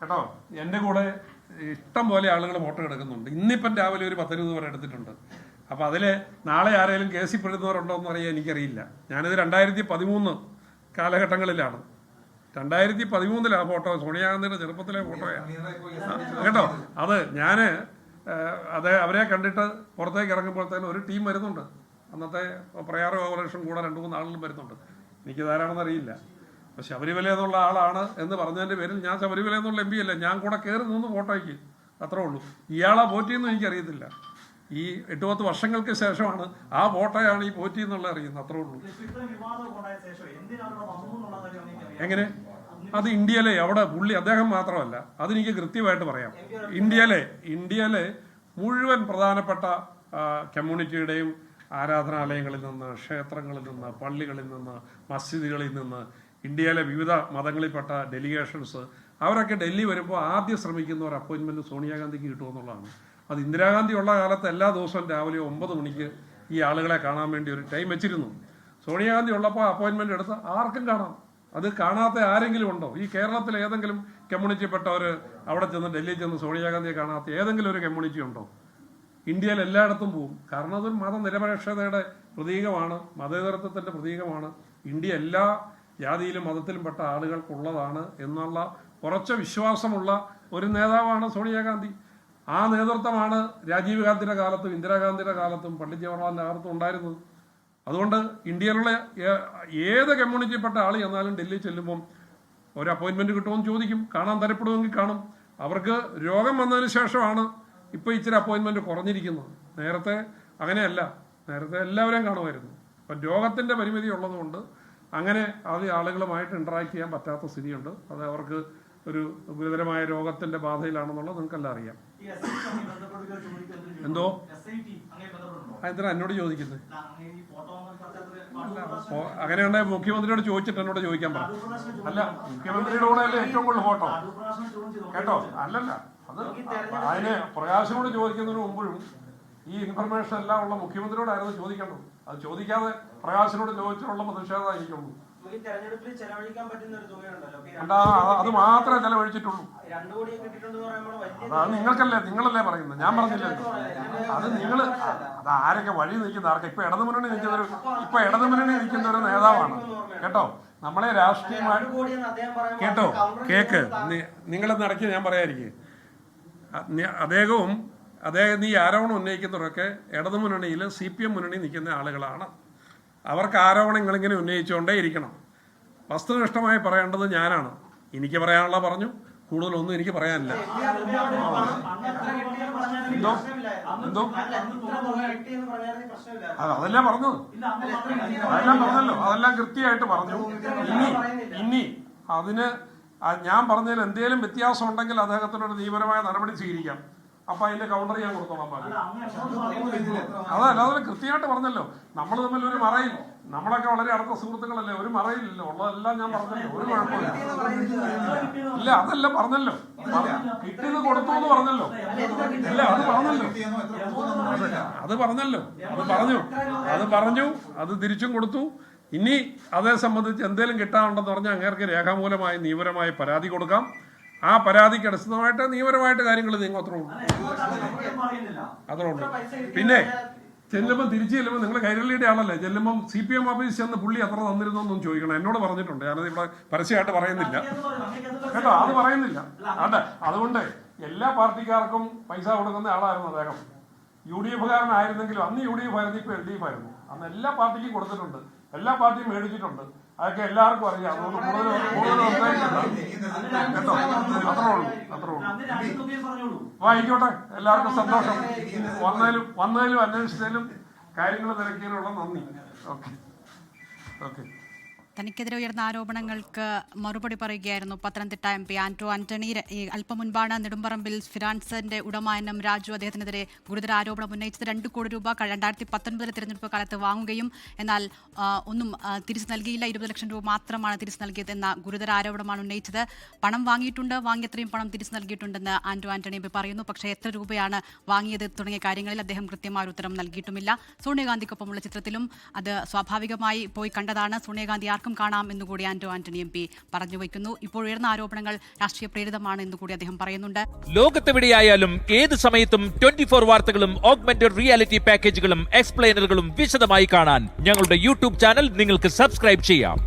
കേട്ടോ. എൻ്റെ കൂടെ ഇഷ്ടം പോലെ ആളുകൾ ഫോട്ടോ എടുക്കുന്നുണ്ട്. ഇന്നിപ്പം രാവിലെ ഒരു 10-20 പേർ എടുത്തിട്ടുണ്ട്. അപ്പോൾ അതിൽ നാളെ ആരെങ്കിലും കേസിൽ പെടുന്നവരുണ്ടോ എന്ന് അറിയാൻ എനിക്കറിയില്ല. ഞാനിത് 2013 കാലഘട്ടങ്ങളിലാണ്. 2013 ഫോട്ടോ, സോണിയാഗാന്ധിയുടെ ചെറുപ്പത്തിലെ ഫോട്ടോയാണ് കേട്ടോ. അത് ഞാൻ അവരെ കണ്ടിട്ട് പുറത്തേക്ക് ഇറങ്ങുമ്പോഴത്തേനും ഒരു ടീം വരുന്നുണ്ട്. അന്നത്തെ പ്രയാർ കോർപ്പറേഷൻ കൂടെ 2-3 ആളുകളും വരുന്നുണ്ട്. എനിക്കിതാരാണെന്ന് അറിയില്ല. അപ്പോൾ ശബരിമല എന്നുള്ള ആളാണ് എന്ന് പറഞ്ഞതിൻ്റെ പേരിൽ ഞാൻ ശബരിമല എന്നുള്ള MP അല്ല, ഞാൻ കൂടെ കയറി നിന്ന് ഫോട്ടോയ്ക്ക്, അത്രേ ഉള്ളൂ. ഇയാളാ പോറ്റിയെന്ന് എനിക്കറിയത്തില്ല. ഈ 8-10 വർഷങ്ങൾക്ക് ശേഷമാണ് ആ ഫോട്ടോയാണ് ഈ പോറ്റി എന്നുള്ള അറിയുന്നത്, അത്രേ ഉള്ളൂ. എങ്ങനെ? അത് ഇന്ത്യയിലെ അവിടെ പുള്ളി അദ്ദേഹം മാത്രമല്ല, അതെനിക്ക് കൃത്യമായിട്ട് പറയാം. ഇന്ത്യയിലെ മുഴുവൻ പ്രധാനപ്പെട്ട കമ്മ്യൂണിറ്റിയുടെയും ആരാധനാലയങ്ങളിൽ നിന്ന്, ക്ഷേത്രങ്ങളിൽ നിന്ന്, പള്ളികളിൽ നിന്ന്, മസ്ജിദുകളിൽ നിന്ന്, ഇന്ത്യയിലെ വിവിധ മതങ്ങളിൽപ്പെട്ട ഡെലിഗേഷൻസ് അവരൊക്കെ ഡൽഹി വരുമ്പോൾ ആദ്യം ശ്രമിക്കുന്ന ഒരു അപ്പോയിൻമെൻറ്റ് സോണിയാഗാന്ധിക്ക് കിട്ടുമെന്നുള്ളതാണ്. അത് ഇന്ദിരാഗാന്ധി ഉള്ള കാലത്ത് എല്ലാ ദിവസവും രാവിലെ 9 മണിക്ക് ഈ ആളുകളെ കാണാൻ വേണ്ടി ഒരു ടൈം വെച്ചിരുന്നു. സോണിയാഗാന്ധി ഉള്ളപ്പോൾ അപ്പോയിൻമെൻ്റ് എടുത്ത് ആർക്കും കാണാം. അത് കാണാത്ത ആരെങ്കിലും ഉണ്ടോ? ഈ കേരളത്തിൽ ഏതെങ്കിലും കമ്മ്യൂണിറ്റിപ്പെട്ടവർ അവിടെ ചെന്ന് ഡൽഹിയിൽ ചെന്ന് സോണിയാഗാന്ധിയെ കാണാത്ത ഏതെങ്കിലും ഒരു കമ്മ്യൂണിറ്റി ഉണ്ടോ? ഇന്ത്യയിൽ എല്ലായിടത്തും പോവും. കാരണം അതൊരു മതനിരപേക്ഷതയുടെ പ്രതീകമാണ്, മതേതരത്വത്തിൻ്റെ പ്രതീകമാണ്. ഇന്ത്യ എല്ലാ ജാതിയിലും മതത്തിലും പെട്ട ആളുകൾക്കുള്ളതാണ് എന്നുള്ള ഉറച്ച വിശ്വാസമുള്ള ഒരു നേതാവാണ് സോണിയാഗാന്ധി. ആ നേതൃത്വമാണ് രാജീവ് ഗാന്ധിയുടെ കാലത്തും ഇന്ദിരാഗാന്ധിയുടെ കാലത്തും പണ്ഡിറ്റ് ജവഹർലാലിൻ്റെ കാലത്തും ഉണ്ടായിരുന്നത്. അതുകൊണ്ട് ഇന്ത്യയിലുള്ള ഏത് കമ്മ്യൂണിറ്റിപ്പെട്ട ആൾ ചെന്നാലും ഡൽഹി ചെല്ലുമ്പം ഒരു അപ്പോയിൻമെൻറ്റ് കിട്ടുമെന്ന് ചോദിക്കും. കാണാൻ തരപ്പെടുമെങ്കിൽ കാണും. അവർക്ക് രോഗം വന്നതിന് ശേഷമാണ് ഇപ്പോൾ ഇച്ചിരി അപ്പോയിൻമെൻറ്റ് കുറഞ്ഞിരിക്കുന്നത്. നേരത്തെ അങ്ങനെയല്ല, നേരത്തെ എല്ലാവരെയും കാണുമായിരുന്നു. അപ്പം രോഗത്തിൻ്റെ പരിമിതി ഉള്ളതുകൊണ്ട് അങ്ങനെ ആളുകളുമായിട്ട് ഇൻട്രാക്ട് ചെയ്യാൻ പറ്റാത്ത സ്ഥിതിയുണ്ട്. അത് അവർക്ക് ഒരു ഗുരുതരമായ രോഗത്തിൻ്റെ ബാധയിലാണെന്നുള്ളത് നിങ്ങൾക്കെല്ലാം അറിയാം. എന്തോ എന്തിനാ എന്നോട് ചോദിക്കുന്നത്? അങ്ങനെയുണ്ടെങ്കിൽ മുഖ്യമന്ത്രിയോട് ചോദിച്ചിട്ട് എന്നോട് ചോദിക്കാൻ പറഞ്ഞു. അല്ല, മുഖ്യമന്ത്രിയുടെ കൂടെ അല്ലേ ഏറ്റവും കൂടുതൽ ഫോട്ടോ കേട്ടോ. അല്ലല്ല, അത് അതിന് പ്രകാശിനോട് ചോദിക്കുന്നതിന് മുമ്പോഴും ഈ ഇൻഫർമേഷൻ എല്ലാം ഉള്ള മുഖ്യമന്ത്രിയോടായിരുന്നു ചോദിക്കേണ്ടത്. അത് ചോദിക്കാതെ പ്രകാശിനോട് ചോദിച്ചിട്ടുള്ള പ്രതിഷേധമായിരിക്കുള്ളൂ. അത് മാത്രമേ ചെലവഴിച്ചിട്ടുള്ളൂ. അത് നിങ്ങളല്ലേ പറയുന്നത്, ഞാൻ പറഞ്ഞില്ലേ. അത് അത് ആരൊക്കെ വഴി നിൽക്കുന്ന ആർക്കെ ഇപ്പൊ ഇടതുമുന്നണി നിൽക്കുന്ന ഒരു നേതാവാണ് കേട്ടോ. നമ്മളെ രാഷ്ട്രീയമായി കേട്ടോ കേക്ക് നിങ്ങളെന്ന് ഇടയ്ക്ക് ഞാൻ പറയാതിരിക്കും. അദ്ദേഹം ഈ ആരോപണം ഉന്നയിക്കുന്നവരൊക്കെ ഇടതുമുന്നണിയിൽ CPM മുന്നണി നിൽക്കുന്ന ആളുകളാണ്. അവർക്ക് ആരോപണങ്ങളിങ്ങനെ ഉന്നയിച്ചുകൊണ്ടേ ഇരിക്കണം. വസ്തുനിഷ്ഠമായി പറയേണ്ടത് ഞാനാണ്. എനിക്ക് പറയാനുള്ള പറഞ്ഞു, കൂടുതലൊന്നും എനിക്ക് പറയാനില്ല. അതെല്ലാം പറഞ്ഞല്ലോ, അതെല്ലാം കൃത്യമായിട്ട് പറഞ്ഞു. ഇനി അതിന് ഞാൻ പറഞ്ഞതിൽ എന്തെങ്കിലും വ്യത്യാസം ഉണ്ടെങ്കിൽ അദ്ദേഹത്തിനൊരു നിയമപരമായ നടപടി സ്വീകരിക്കാം. അപ്പൊ അതിന്റെ കൗണ്ടർ ഞാൻ കൊടുത്തോളാം പറഞ്ഞു. അതല്ല, അതിന് കൃത്യമായിട്ട് പറഞ്ഞല്ലോ. നമ്മൾ തമ്മിൽ ഒരു മറയിൽ, നമ്മളൊക്കെ വളരെ അടുത്ത സുഹൃത്തുക്കളല്ലേ, ഒരു മറയില്ലല്ലോ. ഉള്ളതെല്ലാം ഞാൻ പറഞ്ഞല്ലോ, ഒരു കുഴപ്പമില്ല. ഇല്ല, അതെല്ലാം പറഞ്ഞല്ലോ. കിട്ടിയത് കൊടുത്തു എന്ന് പറഞ്ഞല്ലോ. ഇല്ല, അത് പറഞ്ഞു, അത് തിരിച്ചും കൊടുത്തു. ഇനി അതേ സംബന്ധിച്ച് എന്തെങ്കിലും കിട്ടാനുണ്ടെന്ന് പറഞ്ഞാൽ അങ്ങേർക്ക് രേഖാമൂലമായി നിയമപരമായി പരാതി കൊടുക്കാം. ആ പരാതിക്ക് അടിസ്ഥാനമായിട്ട് നിയമപരമായിട്ട് കാര്യങ്ങൾ നീങ്ങത്രേ ഉള്ളൂ. പിന്നെ തിരിച്ചു ചെല്ലുമ്പോൾ നിങ്ങൾ കൈരളിയുടെ ആളല്ലേ, ചെല്ലുമ്പം CPM ഓഫീസ് ചെന്ന് പുള്ളി എത്ര തന്നിരുന്നൊന്നും ചോദിക്കണം. എന്നോട് പറഞ്ഞിട്ടുണ്ട്. ഞാനത് ഇവിടെ പരസ്യമായിട്ട് പറയുന്നില്ല കേട്ടോ. അത് പറയുന്നില്ല. അതെ, അതുകൊണ്ട് എല്ലാ പാർട്ടിക്കാർക്കും പൈസ കൊടുക്കുന്ന ആളായിരുന്നു അദ്ദേഹം. UDF കാരനായിരുന്നെങ്കിലും അന്ന് UDF ആയിരുന്നു, ഇപ്പൊ LDF ആയിരുന്നു. അന്ന് എല്ലാ പാർട്ടിക്കും കൊടുത്തിട്ടുണ്ട്, എല്ലാ പാർട്ടിയും മേടിച്ചിട്ടുണ്ട്. അതൊക്കെ എല്ലാവർക്കും അറിയാം. അതുകൊണ്ട് കൂടുതൽ കേട്ടോ. അത്രേ ഉള്ളൂ. ആയിക്കോട്ടെ, എല്ലാവർക്കും സന്തോഷം. വന്നതിലും അന്വേഷിച്ചതിലും കാര്യങ്ങൾ തിരക്കിയതിനുള്ള നന്ദി. ഓക്കെ. തനിക്കെതിരെ ഉയർന്ന ആരോപണങ്ങൾക്ക് മറുപടി പറയുകയായിരുന്നു പത്തനംതിട്ട MP ആന്റോ ആന്റണി. അല്പം മുൻപാണ് നെടുമ്പറമ്പിൽ ഫിനാൻസിന്റെ ഉടമ NM രാജു അദ്ദേഹത്തിനെതിരെ ഗുരുതര ആരോപണം ഉന്നയിച്ചത്. 2 കോടി രൂപ 2019 തിരഞ്ഞെടുപ്പ് കാലത്ത് വാങ്ങുകയും എന്നാൽ ഒന്നും തിരിച്ചു നൽകിയില്ല, 20 ലക്ഷം രൂപ മാത്രമാണ് തിരിച്ചു നൽകിയതെന്ന ഗുരുതര ആരോപണമാണ് ഉന്നയിച്ചത്. പണം വാങ്ങിയിട്ടുണ്ട്, വാങ്ങിയത്രയും പണം തിരിച്ചു നൽകിയിട്ടുണ്ടെന്ന് ആന്റോ ആന്റണി MP പറയുന്നു. പക്ഷേ എത്ര രൂപയാണ് വാങ്ങിയത് തുടങ്ങിയ കാര്യങ്ങളിൽ അദ്ദേഹം കൃത്യമായ ഉത്തരം നൽകിയിട്ടുമില്ല. സോണിയാഗാന്ധിക്കൊപ്പമുള്ള ചിത്രത്തിലും അത് സ്വാഭാവികമായി പോയി കണ്ടതാണ്. സോണിയാഗാന്ധി ആർക്കും എല്ലാവർക്കും കാണാം എന്നുകൂടി ആന്റോ ആന്റണി MP പറഞ്ഞു വയ്ക്കുന്നു. ഇപ്പോൾ ഉയർന്ന ആരോപണങ്ങൾ രാഷ്ട്രീയ പ്രേരിതമാണ് എന്നുകൂടി അദ്ദേഹം പറയുന്നുണ്ട്. ലോകത്തെവിടെയായാലും ഏത് സമയത്തും 24 വാർത്തകളും ഓഗ്മെന്റഡ് റിയാലിറ്റി പാക്കേജുകളും എക്സ്പ്ലെയിനറുകളും വിശദമായി കാണാൻ ഞങ്ങളുടെ യൂട്യൂബ് ചാനൽ നിങ്ങൾക്ക് സബ്സ്ക്രൈബ് ചെയ്യാം.